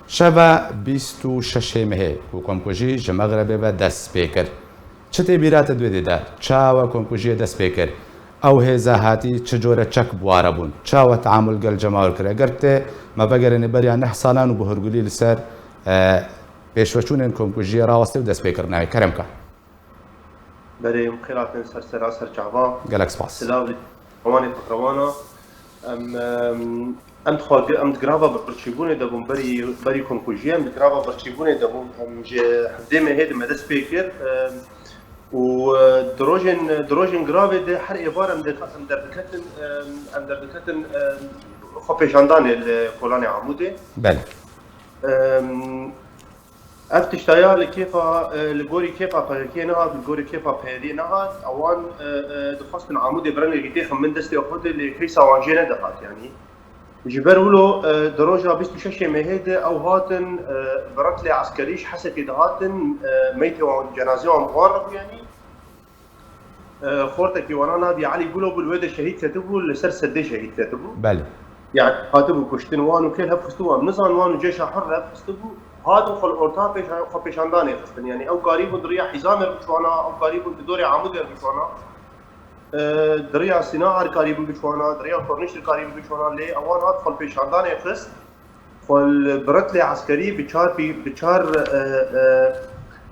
شبا 26 مهي وكمكوجي جمغربي بدس بيكر چته بیرات دوی دا چاوا کمکوژی دست بکر او هزا هاتی چجوره چک بواره بون چاوا تعامل گل جماعر کرده گرته ما بگرنی بریا نه سالان و بهرگولی لسر پیشوچون کمکوژی راوسته و دست بکر نهی کرم که برای مخیرات سر چعبا گلک سپاس سلاو روانی فقروانا ام تخواهی ام تقرابا برچیبونه دبون بری کمکوژی ام تقرابا برچیبونه دبون ام جه حفده مهید مدست بکر و دروجن گراوی ده هر عبارة ام در دکتن خبیشاندان الکولان عموده. بله. افتشتايا لكيفا لجوري كيفا فكينها لجوري كيفا بهدينها اوان دخلت عمود براني جديد من دستي اخذ اللي كيسا وانجينا دقات يعني جبرولو دروجه 26 مهد او هاتن برتلي عسكريش حسب دهاتن ميت جنازه مغرب يعني خورتك وانا نادي علي قولوا بالواد الشهيد كتبوا لسر سد شهيد كتبوا بله يعني كاتبوا كشتنوان وكل هفستوا نزان وان جيش حر هفستوا هادو خل اورتا پیشاندانه خستن يعني او قريب دريا حزام بشوانا او قريب دوري عمود بشوانا دريا صناعه قريب بشوانا دريا كورنيش قريب بشوانا لي اوان هاد خل پیشاندانه خست خل برتلي عسكري بشار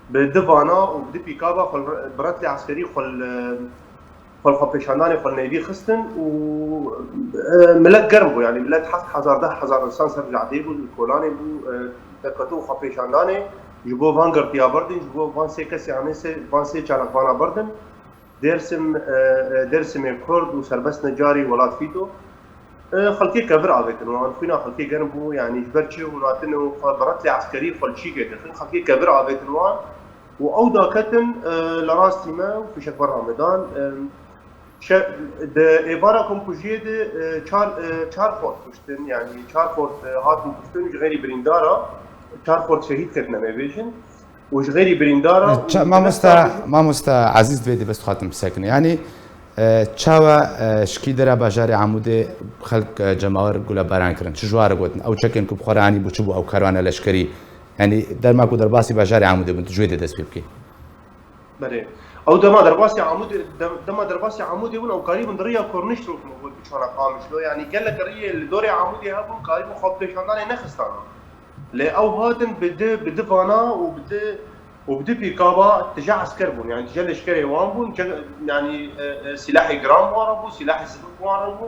بدفانا وبدي بيكابا خل برتلي عسكري خل پیشاندانه خل نيفي خستن و ملك قربو يعني ملك حزار ده حزار انسان سرجع ديبو الكولاني بو تكتو خبيشاندانه جبو فانغر تيا بردن جبو فان سي كسي عميسه فان سي چالك فانا بردن درسم كرد وسربس نجاري ولات فيتو خلقي كبر عبيتن وان فينا خلقي جنبو يعني جبرتشي وناتنو برتلي عسكري فلشي كده خلقي كبر عبيتن وان واودا كتن لراس تيما في شكبر رمضان ده عبارة كمكوجية ده چار فورت كشتن يعني چار فورت هاتن كشتن غيري بريندارا چار فورت شهيد كتنا مبيشن وش غيري بريندارا ما مستا عزيز بيدي بس خاتم ساكن يعني چاوا شكي درا باجاري عموده خلق جماهير قولا باران كرن چجوار قوتن او چكن كو بخوراني بوچبو او كاروان لشكري يعني در ما كو درباسي باجاري عموده بنت جويده دس بيبكي بله او دما درباسي عمودي ون او قريب دريا كورنيش روك موجود بشوانا قامش لو يعني قال لك الريه اللي دوري عمودي هابون قريب خبيشاندانه نخستانا لا او هادن بده فانا وبده بيكابا تجا عسكر بون يعني تجا لشكري وان بون يعني سلاحي جرام واربو سلاحي سبب واربو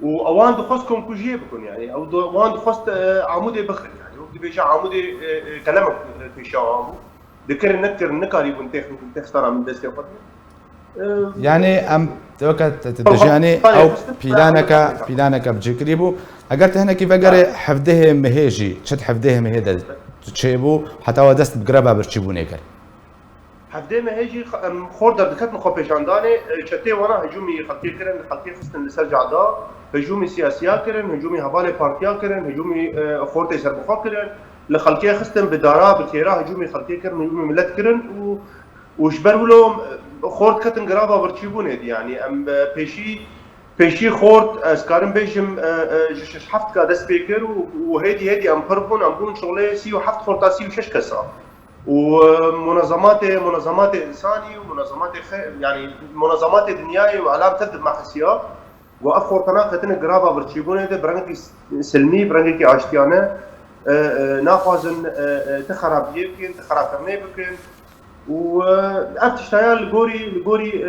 واوان دخست كوجيه بكون يعني او وان دخست عمودي بخل يعني وبده بيجا عمودي كلامك في شاوامو ذكر نكر نكاري بنتخ تختار من دستي فضل يعني ام توكت تدجاني او بلانك بجكريبو اگر هنا كيف اگر حفده مهيجي شد حفده مهيدا تشيبو حتى ودست بقربا برشيبوني كر حفده مهيجي خوردر دكت مخبيشانداني شتي وانا هجومي خلقي كرن خلقي خصن لسرجع دا هجومي سياسيا كرن هجومي هبالي بارتيا كرن هجومي خورتي سربخا كرن لخلقي خصن بدارا بكيرا هجومي خلقي كرن هجومي ملت كرن وجبروا لهم خورد كتن قرابة برشيبوني دي يعني ام بيشي خورد اسكارن بيجم جش حفت كا دست بيكر وهيدي ام بربون ام بون شغله سي وحفت خورتا سي وشش كسا ومنظمات انساني ومنظمات يعني منظمات دنياي وعلام تدب مع خسيا وافخر تناقتن قرابة برشيبوني دي برنكي سلمي برنكي عاشتيانه نافذن تخرب يمكن تخرب كرني بكن وافتشتايا لغوري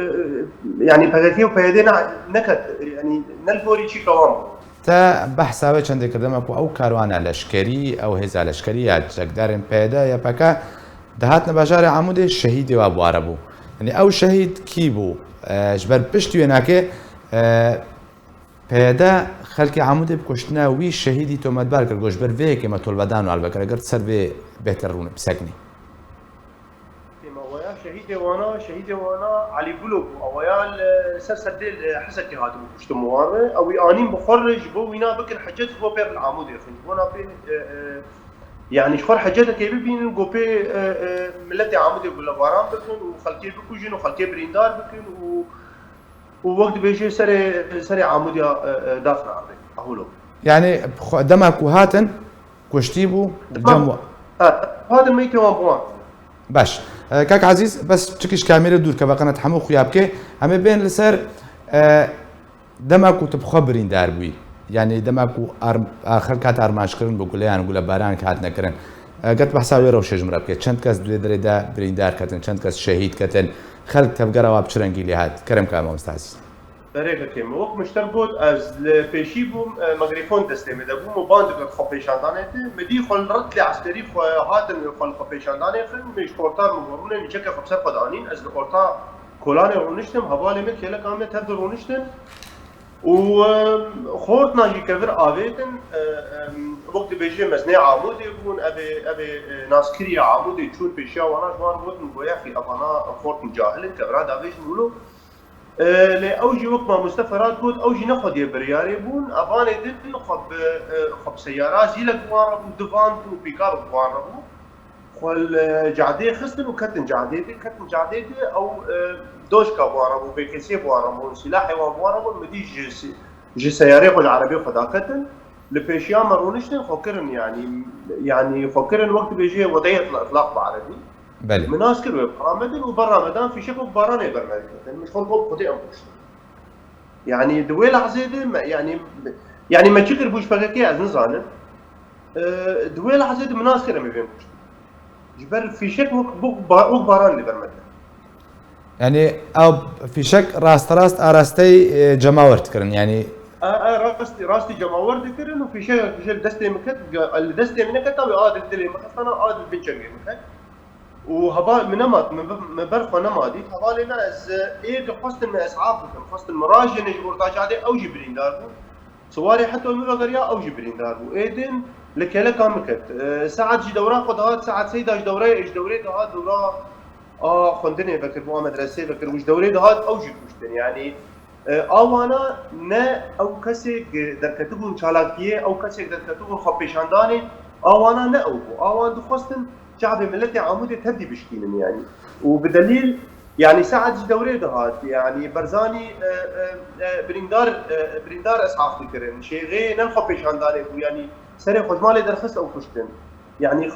يعني بغيتي وبيدينا نكت يعني نلغوري شي كوام تا بحثاوي چند کردم او کاروان لشکری او هزا لشکری یا جگدارن پیدا یا پکا دهات نباجار عمود شهید و ابو عربو يعني او شهید کی بو جبر پشتی وناکه پیدا خلقی عمود بکشتنا وی شهیدی تو مدبر کرد گوش بر وی که ما طول بدانو البکر اگر سر به بهتر رونه بسکنی شهيدي وانا علي قلوب اويال سدل حسكي هاتو كشت مواره او انين بخرج بو وينا بكر حجت بو بير العمود يا اخي وانا بي يعني شخور حجتك يبين جو بي ملتي عمود ولا بارام بكن وخلكي بكوجين وخلكي بريندار بكن ووقت بيجي سري عمود دافنا اهولو يعني دمك وهاتن كشتي بو جمع هذا ما يتوان بوان باش كاك عزيز بس تشكيش كاميرا دور كباقنا تحمو خيابك هم بين لسر دماكو تبخبرين داربوي يعني دماكو آخر كات أرماش كرن بقوليان بقول باران كات نكرن قد بحساوي روش جمرة بكي چند کس دوی دا بریندار کتن چند کس شهید کتن خلق تبقى رواب چرنگی لهاد کرم كامو مستعزيز بريك كيم وقت مشتر بود از پیشی بوم مغرفون دستم ده بوم باند که خپیشاندانه مدی خل رد عسكري هاتن خل خپیشاندانه مش کورتار مغرونه نیچه که خبسر قدانین از کورتا کولان رونشتم حواله مت کله کامه تبد رونشتن و خورت ناجي كفر آويتن وقت بيجي مزني عمودي بون أبي ناسكري عمودي تشون بيشيا وانا جوان بوتن بويا في أبانا خورت مجاهلين كفرا دافيش نقولو لأوجي وقت ما مستفرات بود أوجي نخد يبرياري بون أباني دل خب سيارات زيلك بوان ربو دفان بو بيكاب بوان ربو خل جعدي خستن وكتن جعدي أو دوشكا بواربو بيكسي بواربو سلاحي وبواربو مدي جي سياري العربي خداكتن لبيشيا مرونشتن فكرن يعني فكرن وقت بيجي وضعية الإطلاق بعربي بله مناسكر وبرامدن وبرامدان في شكل باراني برمجتن مش خلقوا خدي أمبوش يعني دويل عزيدة يعني ما تشكر بوش فكاكي از نزانن دويل عزيدة مناسكر ما بين بوش جبر في شكل وق باران اللي برمجتن يعني او في شك راست ارستي جماورت كرن يعني راستي جماورت كرن وفي شيء دستي مكت اللي دستي منك تو عاد الدلي مخصنا عاد البنشنج مكت وهبا منمات مبرخ نمادي حوالينا از ايه قصد من اسعافكم قصد المراجع نجبر تاجادي او جبرين داربو سواري حتى المغريا او جبرين داربو ايدن لكلا كان مكت ساعات جي دورا قدات ساعات سيدا دوري ايش دوري هاد دورا خندني بكر بو مدرسه بكر وش دوري ده هاد او جيكوشتن يعني اوانا نه او كسي دركتبون چالاكيه او كسي دركتبون خبيشانداني اوانا نه اوان دخستن شعب ملتي عمودي تهدي بشكينن يعني وبدليل يعني ساعد دوري ده هاد يعني برزاني بريندار اسعاف تكرن شي غير نخبيشانداني يعني سري خجمالي درخص او كشتن يعني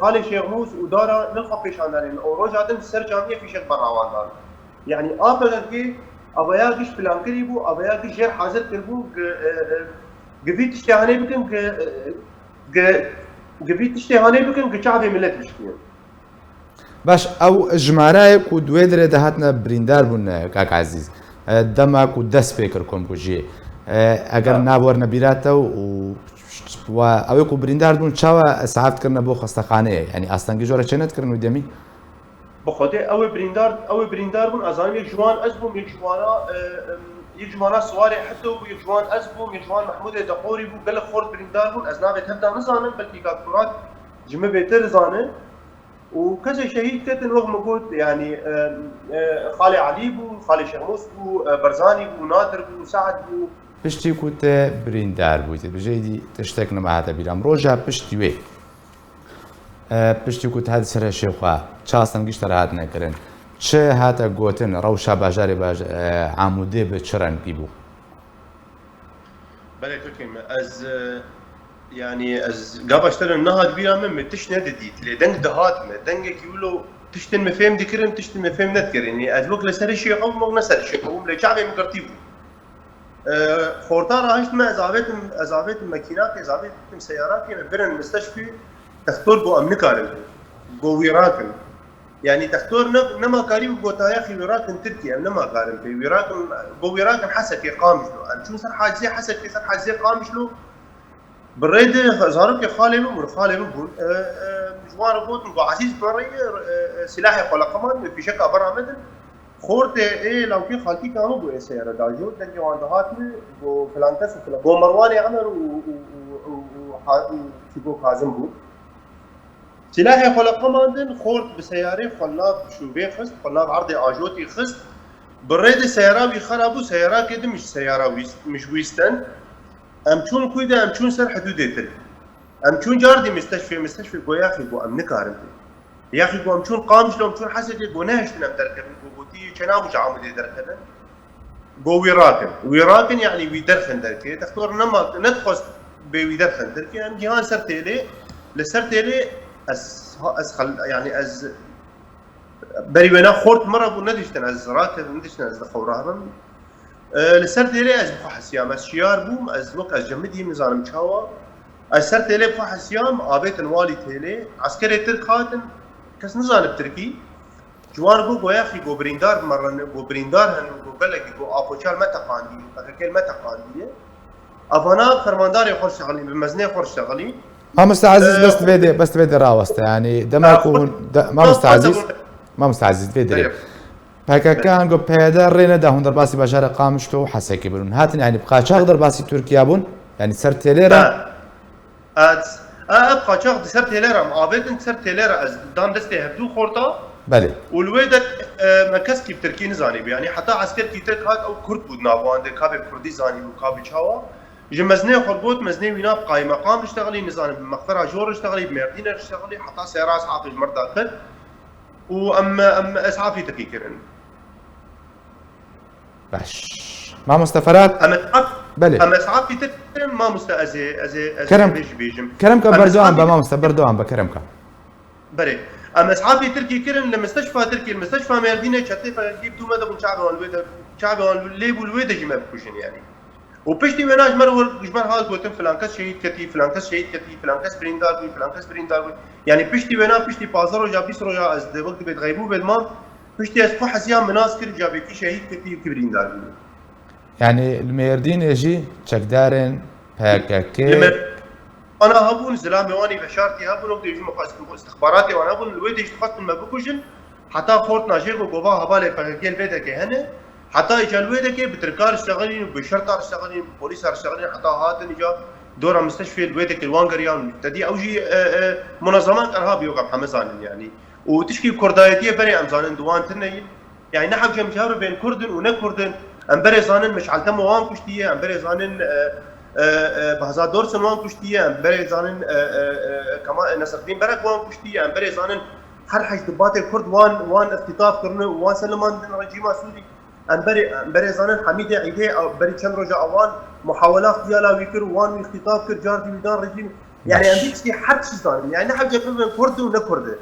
خالي شيخموس ودارا نلقى بيشاندارين او روجادن سر جامعه في شك براوان دار يعني ابغى ابيا قش بلان كريبو ابيا قش غير حاضر كربو قفيت اشتهاني بكم قفيت اشتهاني بكم كشعبي ملت بشكين باش او جماراي كو دويدر دهاتنا بريندار بون كاك عزيز دمك ودس فكركم كوجي اگر نابور نبيراته و اوی کو بریندار دون چاوا اسعافت کرنا بو خستخانه يعني اصلا جوره چنت کرن ودمی بخاطر او بریندار بون ازان یک جوان ازبوم یک جوانا سواري حتى یک جوان ازبوم یک جوان محمود دقوري بو قال خورد بریندار بون ازناب تبدا نزانن بلكي كاتورات جمع بيتر زانه وكذا شهيد كتن رغم قلت يعني خالي علي بو خالي شغموس بو برزاني بو نادر بو سعد بو پشتی کوت بریندار بودید بجیدی تشتک نماهات بیرام روزا پشتی وی پشتی کوت هاد سر شیخوا چاستن گیش ترهات نکرن چه هاتا گوتن روشا باجاری عموده به چرن بیبو بله تركيم از يعني از قابشتر نهاد بيرام من تشنا دديت لدنك دهات ما دنك يقولوا تشتن مفهم ذكرن تشتن مفهم نذكر يعني از وقت لسر شيء او مو نسر شيء او لشعبي مقرتيبو خورتا راهشت ما ازابت الماكينات ازابت سيارات يعني برن المستشفى تختار بو امنكارن بو ويراكن يعني تختار نما قريب بو تايخي ويراكن تركيا نما قارن في ويراكن بو ويراكن حسكي قامش له ان شو صار حاجه حسكي صار حاجه قامش له بالريد زارك خالي من خالي من جوار بوت بو عزيز بري سلاحي خلق كمان في شكا برا مدن خورت ايه لو في خالتي كانوا بو سياره داجو دنجي واندهاتني بو فلانتس بو مروان عمل و كاظم بو سلاحي خلق كمان خورت بسياره خلاف شوبي خست خلاف عرضي اجوتي خست بالريد سياره بيخربوا سياره كده مش سياره مش ويستن امچون كويدا امچون سر حدوديتل امچون جاردي مستشفى بو ياخي بو امنكارنتي ياخي بو امچون قامش لو امچون حسدي بو نهشتن دركب بوتي چنامو عامدي دركبن بو ويراكن يعني ويدرخن دركي تختار نما ندخس بويدر خندر كي ام جهان سر تيلي لسر تيلي از يعني از بريونا خورت مره بو ندشتن از رات ندشتن از خوران لسر تيلي از بخو حسيام از شيار بوم از وقت از جمدي مزانم تشاوا از سر تيلي بخو حسيام ابيت والي تيلي عسكري ترك خاتن كس نزان بتركي جوان بو يا اخي بو بريندار مره بو بريندار هن بو بلغ بو ابوشال ما تقاندي اكل ما تقاندي افانا فرمانداري خور شغلي بمزني خور شغلي ما مستعزز بس تبدي راوسته يعني دماكون ما مستعزز ما مستعزز تبدي هكا كان جو بيدا رينا ده هندر باسي بشار قامشتو حسكي بلون هاتن يعني بقى شاغدر باسي تركيا بون يعني سرت ليرا ابقى شاغد سرت ليرا مقابل سرت ليرا از دان دستي هبدو خورتا بله والويدك مكسكي بتركي نزاني يعني حتى عسكر كي ترك هات او كرد بود نافوان ده كابي كردي زاني وكابي تشاوا جمزني خربوت مزني وينا بقاي مقام اشتغلي نزاني بمغفرة جور اشتغلي بمردين اشتغلي حتى سيراس عاطي المرض داخل واما اسعافي تكيكرن باش ما مستفرات بله اما اسعافي تكيكرن ما مستأزي كرم بيجم كرم كبردوان بما مستبردوان بكرم كا بله اما اسعافي تركي كرن لمستشفى تركي المستشفى مردين شتي فجيب دوما دبن شعب والليب والويد جمع بكوشن يعني وبشتي ويناش مرور جمر هذا قلتم فلانكس شهيد كتي فلانكس شهيد كتي فلانكس بريندار بي فلانكس بريندار بي يعني بشتي وينا بشتي بازار وجا بيسرو جا از وقت بيت غيبو بالما بشتي از حسيام مناسكر جا بيكي شهيد كتي وكبريندار بي يعني الميردين يجي تشكدارن هكاكي انا هبون زلامي واني بشارتي هبون وقت يجي استخباراتي وانا هبون الويد يشتخص من مبكوشن حتى خورت ناجير وقوبا هبالي بقى بيتك هنا حتى اجى الويدك بتركار اشتغلين وبشرطه اشتغلين بوليس اشتغلين حتى هاتن اجى دور مستشفى الويدك الوانغريان تدي اوجي منظمات ارهاب يوقع حمزان يعني وتشكي كردايتيه بري امزان دوان تنين يعني نحن جمجار بين كردن ونكردن امبري زانن مش علتم وان كشتيه امبري زانن بهزا دور سنوان كشتيه امبري زانن كمان نصر الدين برك وان كشتيه امبري زانن هر حاج دبات الكرد وان اختطاف كرنه وان سلمان رجيم سوري امبري زانن حميد عيدي او بري كم رجع اوان محاولات ديالا ويكر وان اختطاف كر جار دي ميدان رجيم يعني عندك شي حد شي زانن يعني نحن جبنا كرد ونكرد